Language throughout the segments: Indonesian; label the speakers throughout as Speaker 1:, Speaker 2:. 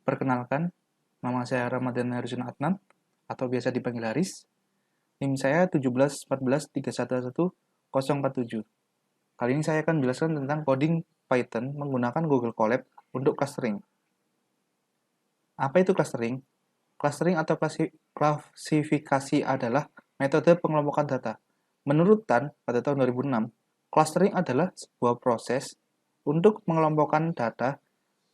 Speaker 1: Perkenalkan, nama saya Ramadan Harjun Adnan, atau biasa dipanggil Haris. NIM saya 1714311047. Kali ini saya akan menjelaskan tentang coding Python menggunakan Google Colab untuk clustering. Apa itu clustering? Clustering atau klasifikasi adalah metode pengelompokan data. Menurut Tan, pada tahun 2006, clustering adalah sebuah proses untuk mengelompokkan data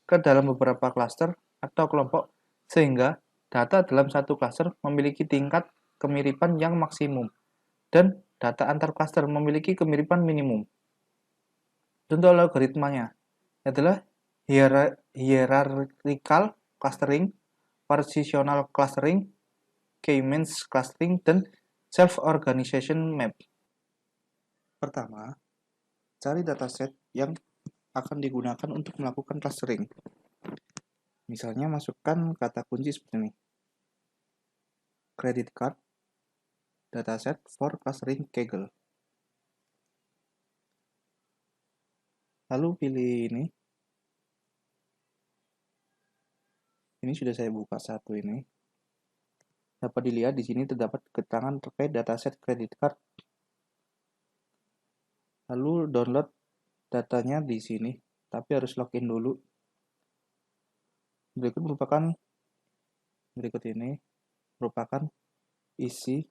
Speaker 1: ke dalam beberapa cluster atau kelompok sehingga data dalam satu cluster memiliki tingkat kemiripan yang maksimum dan data antar cluster memiliki kemiripan minimum. Contoh algoritmanya adalah hierarchical clustering, partitional clustering, K-means clustering, dan self-organization map. Pertama, cari dataset yang akan digunakan untuk melakukan clustering. Misalnya masukkan kata kunci seperti ini. Credit card, dataset for clustering Kaggle. Lalu pilih ini. Ini sudah saya buka satu ini. Dapat dilihat di sini terdapat keterangan terkait dataset credit card. Lalu download datanya di sini, tapi harus login dulu. Berikut ini merupakan isi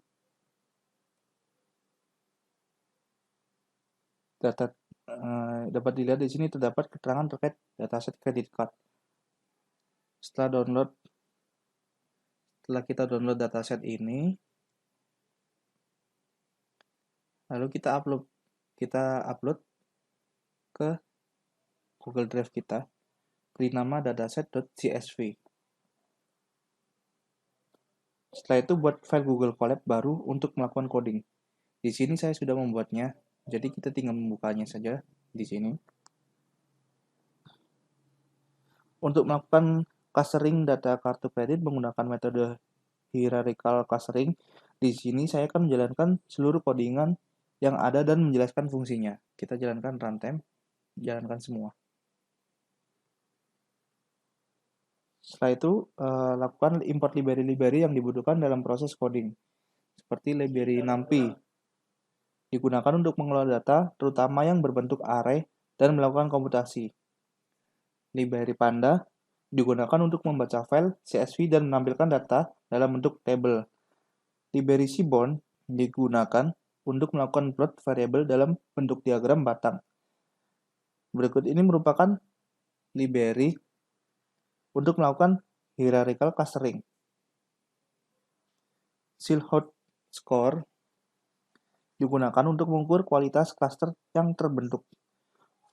Speaker 1: data. Dapat dilihat di sini terdapat keterangan terkait dataset credit card. Setelah kita download dataset ini, lalu kita upload ke Google Drive kita, beri nama dataset.csv. Setelah itu buat file Google Colab baru untuk melakukan coding. Di sini saya sudah membuatnya, jadi kita tinggal membukanya saja di sini. Untuk melakukan clustering data kartu kredit menggunakan metode hierarchical clustering, di sini saya akan menjalankan seluruh codingan yang ada dan menjelaskan fungsinya. Kita jalankan runtime, jalankan semua. Setelah itu, lakukan import library-library yang dibutuhkan dalam proses coding, seperti library NumPy. Digunakan untuk mengelola data, terutama yang berbentuk array, dan melakukan komputasi. Library Panda digunakan untuk membaca file CSV dan menampilkan data dalam bentuk tabel. Library Seaborn digunakan untuk melakukan plot variabel dalam bentuk diagram batang. Berikut ini merupakan library untuk melakukan hierarchical clustering. Silhouette score digunakan untuk mengukur kualitas cluster yang terbentuk.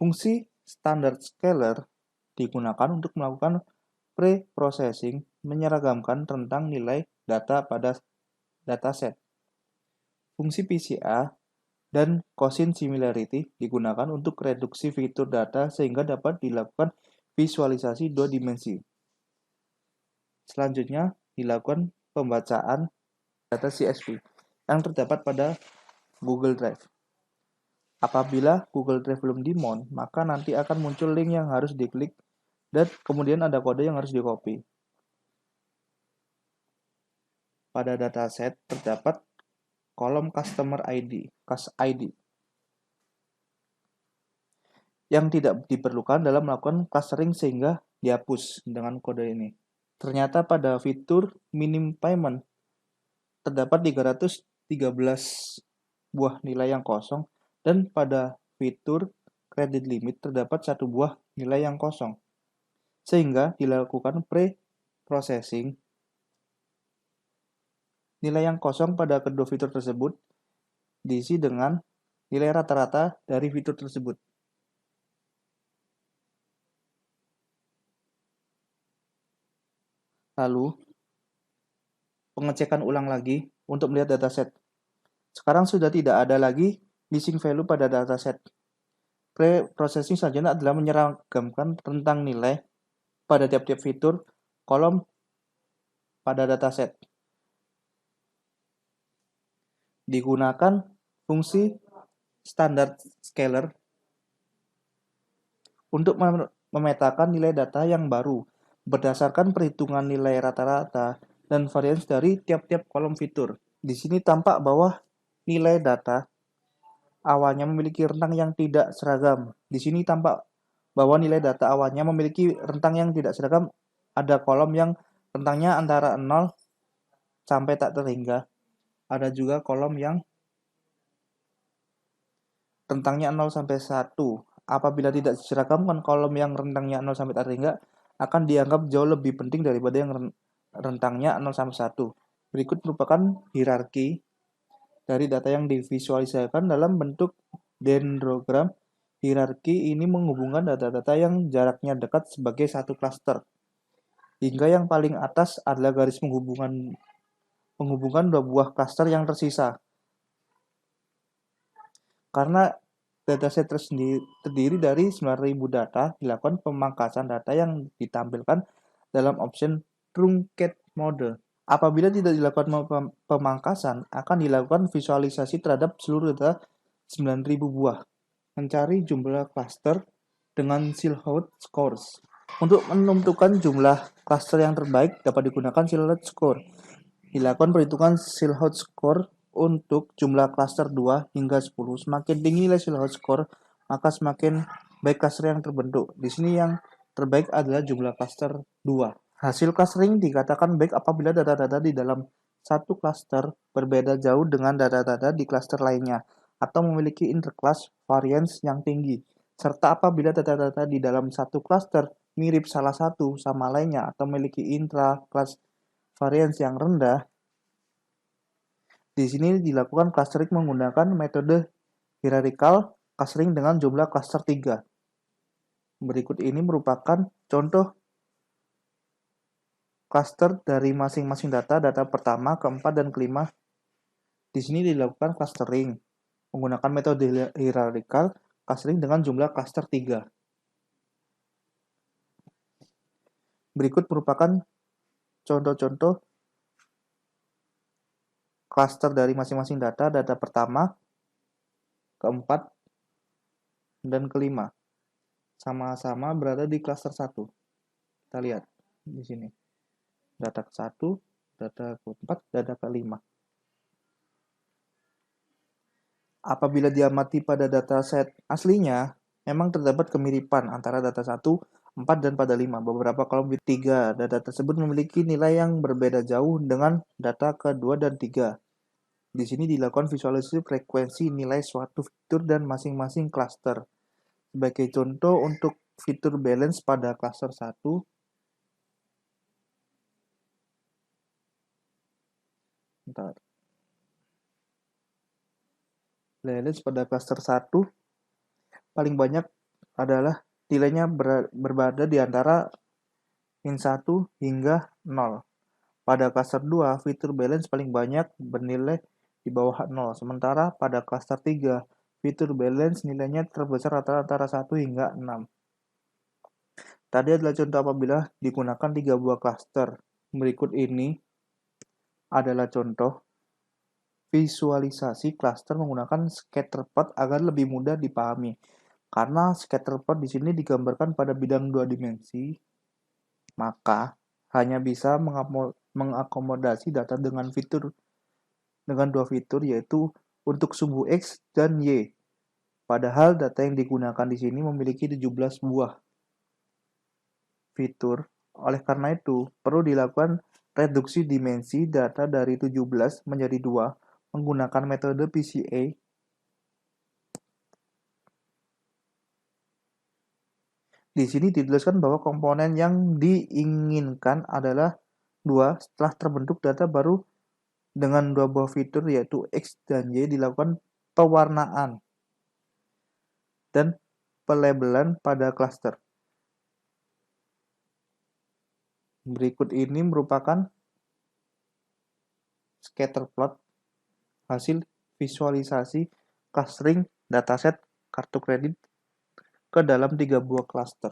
Speaker 1: Fungsi standard scaler digunakan untuk melakukan pre-processing, menyeragamkan tentang nilai data pada dataset. Fungsi PCA dan Gaussian similarity digunakan untuk reduksi fitur data sehingga dapat dilakukan visualisasi dua dimensi. Selanjutnya, dilakukan pembacaan data CSV yang terdapat pada Google Drive. Apabila Google Drive belum di-mount, maka nanti akan muncul link yang harus diklik dan kemudian ada kode yang harus di-copy. Pada dataset terdapat kolom Customer ID, Cus ID, yang tidak diperlukan dalam melakukan clustering sehingga dihapus dengan kode ini. Ternyata pada fitur minim payment terdapat 313 buah nilai yang kosong dan pada fitur credit limit terdapat 1 buah nilai yang kosong. Sehingga dilakukan pre-processing. Nilai yang kosong pada kedua fitur tersebut diisi dengan nilai rata-rata dari fitur tersebut. Lalu, pengecekan ulang lagi untuk melihat dataset. Sekarang sudah tidak ada lagi missing value pada dataset. Pre-processing selanjutnya adalah menyeragamkan tentang nilai pada tiap-tiap fitur kolom pada dataset. Digunakan fungsi standard scaler untuk memetakan nilai data yang baru berdasarkan perhitungan nilai rata-rata dan varians dari tiap-tiap kolom fitur. Di sini tampak bahwa nilai data awalnya memiliki rentang yang tidak seragam. Di sini tampak bahwa nilai data awalnya memiliki rentang yang tidak seragam. Ada kolom yang rentangnya antara 0 sampai tak terhingga. Ada juga kolom yang rentangnya 0 sampai 1. Apabila tidak diseragamkan, kolom yang rentangnya 0 sampai tak terhingga akan dianggap jauh lebih penting daripada yang rentangnya 0 sampai 1. Berikut merupakan hierarki dari data yang divisualisasikan dalam bentuk dendrogram. Hierarki ini menghubungkan data-data yang jaraknya dekat sebagai satu klaster. Hingga yang paling atas adalah garis menghubungkan dua buah klaster yang tersisa. Karena dataset terdiri dari 9.000 data, dilakukan pemangkasan data yang ditampilkan dalam option truncate mode. Apabila tidak dilakukan pemangkasan, akan dilakukan visualisasi terhadap seluruh data 9.000 buah. Mencari jumlah cluster dengan Silhouette Scores. Untuk menentukan jumlah cluster yang terbaik dapat digunakan Silhouette Score. Dilakukan perhitungan Silhouette Score untuk jumlah cluster 2 hingga 10. Semakin tinggi nilai Silhouette Score, maka semakin baik cluster yang terbentuk. Di sini yang terbaik adalah jumlah cluster 2. Hasil clustering dikatakan baik apabila data-data di dalam satu cluster berbeda jauh dengan data-data di cluster lainnya atau memiliki interclass variance yang tinggi, serta apabila data-data di dalam satu cluster mirip salah satu sama lainnya atau memiliki intra-class variance yang rendah. Di sini dilakukan clustering menggunakan metode hierarchical clustering dengan jumlah cluster 3. Berikut ini merupakan contoh cluster dari masing-masing data pertama, keempat, dan kelima. Di sini dilakukan clustering menggunakan metode hierarchical clustering dengan jumlah cluster 3. Berikut merupakan contoh-contoh cluster dari masing-masing data pertama, keempat, dan kelima. Sama-sama berada di cluster 1. Kita lihat di sini. Data ke-1, data ke-4, data ke-5. Apabila diamati pada dataset aslinya, memang terdapat kemiripan antara data 1, 4, dan pada 5. Beberapa kolom 3 data tersebut memiliki nilai yang berbeda jauh dengan data ke-2 dan 3. Di sini dilakukan visualisasi frekuensi nilai suatu fitur dan masing-masing cluster. Sebagai contoh untuk fitur balance pada cluster 1, balance pada cluster 1 paling banyak adalah nilainya berada di antara min 1 hingga 0. Pada cluster 2, fitur balance paling banyak bernilai di bawah 0. Sementara pada cluster 3, fitur balance nilainya terbesar antara 1 hingga 6. Tadi adalah contoh apabila digunakan 3 buah cluster. Berikut ini adalah contoh visualisasi cluster menggunakan scatterplot agar lebih mudah dipahami. Karena scatterplot di sini digambarkan pada bidang 2 dimensi, maka hanya bisa mengakomodasi data dengan dua fitur, yaitu untuk sumbu X dan Y. Padahal data yang digunakan di sini memiliki 17 buah fitur. Oleh karena itu, perlu dilakukan reduksi dimensi data dari 17 menjadi 2 menggunakan metode PCA. Di sini dijelaskan bahwa komponen yang diinginkan adalah 2. Setelah terbentuk data baru dengan 2 buah fitur yaitu X dan Y, dilakukan pewarnaan dan pelabelan pada cluster. Berikut ini merupakan scatterplot hasil visualisasi clustering dataset kartu kredit ke dalam 3 buah cluster.